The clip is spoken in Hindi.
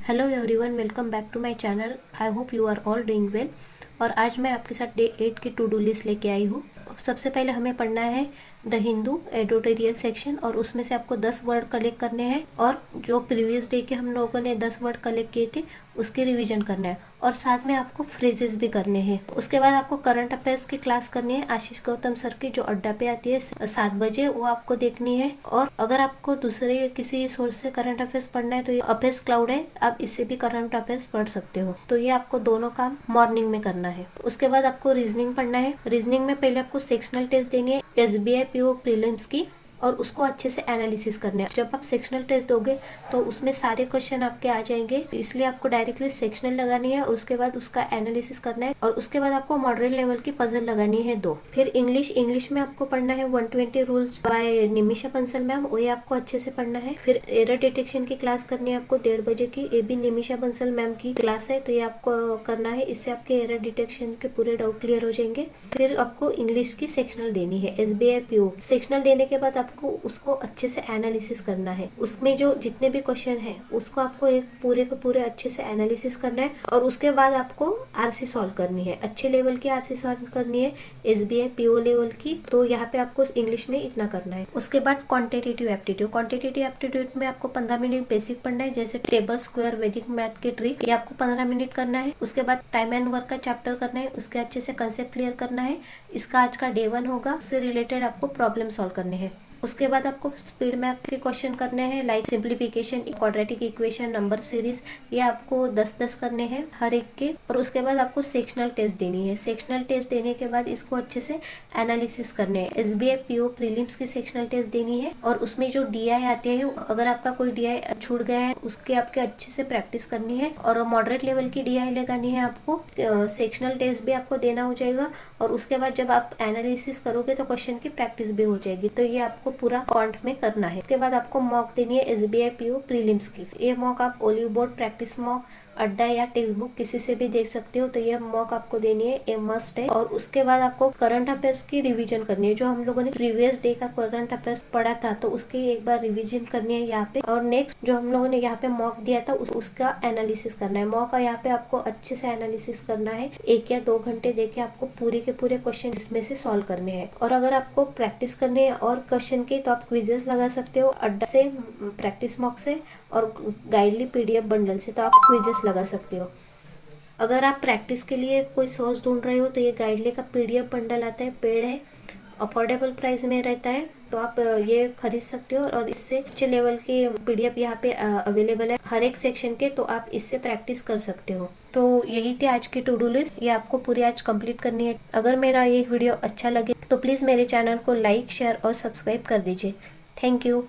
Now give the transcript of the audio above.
Hello everyone, welcome back to my channel. I hope you are all doing well. और आज मैं आपके साथ डे 8 की टू डू लिस्ट लेके आई हूँ। सबसे पहले हमें पढ़ना है द हिंदू एडिटोरियल सेक्शन, और उसमें से आपको 10 वर्ड कलेक्ट करने हैं, और जो प्रीवियस डे के हम लोगों ने 10 वर्ड कलेक्ट किए थे उसकी रिवीजन करना है, और साथ में आपको फ्रेजेस भी करने हैं। उसके बाद आपको करंट अफेयर्स की क्लास करनी है आशीष गौतम सर की, जो अड्डा पे आती है 7 बजे, वो आपको देखनी है। और अगर आपको दूसरे किसी सोर्स से करंट अफेयर्स पढ़ना है तो ये अफेयर्स क्लाउड है, आप इससे भी करंट अफेयर्स पढ़ सकते हो। तो ये आपको दोनों काम मॉर्निंग में करना है। उसके बाद आपको रीजनिंग पढ़ना है। रीजनिंग में पहले आपको सेक्शनल टेस्ट देनी है SBI PO प्रीलिम्स की, और उसको अच्छे से एनालिसिस करना है। जब आप सेक्शनल टेस्ट दोगे तो उसमें सारे क्वेश्चन आपके आ जाएंगे, इसलिए आपको डायरेक्टली सेक्शनल लगानी है और उसके बाद उसका एनालिसिस करना है। और उसके बाद आपको मॉडरेट लेवल की पजल लगानी है 2। फिर इंग्लिश में आपको पढ़ना है 120 rules by Nimisha Bansal ma'am, वो आपको अच्छे से पढ़ना है। फिर एरर डिटेक्शन की क्लास करनी है आपको 1:30 बजे की, ये भी निमिषा बंसल मैम की क्लास है, तो ये आपको करना है। इससे आपके एरर डिटेक्शन के पूरे डाउट क्लियर हो जाएंगे। फिर आपको इंग्लिश की सेक्शनल देनी है SBI PO। सेक्शनल देने के बाद आपको उसको अच्छे से एनालिसिस करना है। उसमें जो जितने भी क्वेश्चन है उसको आपको एक पूरे के पूरे अच्छे से एनालिसिस करना है, और उसके बाद आपको RC सॉल्व करनी है। अच्छे लेवल की RC सॉल्व करनी है SBI PO लेवल की। तो यहाँ पे आपको इंग्लिश में इतना करना है। उसके बाद क्वांटिटेटिव एप्टीट्यूड में आपको 15 मिनट बेसिक पढ़ना है, जैसे टेबल, स्क्वायर, वैदिक मैथ के ट्रिक, ये आपको 15 मिनट करना है। उसके बाद टाइम एंड वर्क का चैप्टर करना है, उसके अच्छे से कंसेप्ट क्लियर करना है। इसका आज का डे 1 होगा। उससे रिलेटेड आपको प्रॉब्लम सॉल्व करने हैं। उसके बाद आपको स्पीड मैप के क्वेश्चन करने हैं, like simplification, quadratic equation, number series, ये आपको 10-10 करने हैं हर एक के। और उसके बाद आपको सेक्शनल टेस्ट देनी है। सेक्शनल टेस्ट देने के बाद इसको अच्छे से एनालिसिस करने हैं। SBI PO प्रीलिम्स की सेक्शनल टेस्ट देनी है, और उसमें जो DI आते हैं, अगर आपका कोई DI छूट गया है उसके आपके अच्छे से प्रैक्टिस करनी है, और मॉडरेट लेवल की DI लगानी है आपको। सेक्शनल टेस्ट भी आपको देना हो जाएगा, और उसके बाद जब आप एनालिसिस करोगे तो क्वेश्चन की प्रैक्टिस भी हो जाएगी। तो ये आपको पूरा क्वांट में करना है। उसके बाद आपको मॉक देनी है SBI PO प्रीलिम्स की। ये मॉक आप ओलिव बोर्ड, प्रैक्टिस मॉक, अड्डा या टेक्स्ट बुक किसी से भी देख सकते हो। तो ये मॉक आपको देनी है, ये मस्ट है। और उसके बाद आपको करंट अफेयर्स की रिवीजन करनी है। जो हम लोगों ने प्रीवियस डे का करंट अफेयर्स पढ़ा था तो उसकी एक बार रिवीजन करनी है यहाँ पे। और नेक्स्ट जो हम लोगों ने यहाँ पे मॉक दिया था उसका एनालिसिस करना है। मॉक यहाँ पे आपको अच्छे से एनालिसिस करना है। 1 या 2 घंटे देके आपको पूरे के पूरे क्वेश्चन इसमें से सॉल्व करने हैं। और अगर आपको प्रैक्टिस करनी है और क्वेश्चन की, तो आप क्विजेस लगा सकते हो अड्डा से, प्रैक्टिस मॉक से, और गाइडली PDF बंडल से, तो आप क्विजेस लगा सकते हो। अगर आप प्रैक्टिस के लिए कोई सोर्स ढूंढ रहे हो तो ये गाइडली का PDF बंडल आता है, पेड है, अफोर्डेबल प्राइस में रहता है, तो आप ये खरीद सकते हो। और इससे अच्छे लेवल के PDF यहाँ पे अवेलेबल है हर एक सेक्शन के, तो आप इससे प्रैक्टिस कर सकते हो। तो यही थी आज की टू डू लिस्ट, ये आपको पूरी आज कंप्लीट करनी है। अगर मेरा ये वीडियो अच्छा लगे तो प्लीज़ मेरे चैनल को लाइक, शेयर और सब्सक्राइब कर दीजिए। Thank you.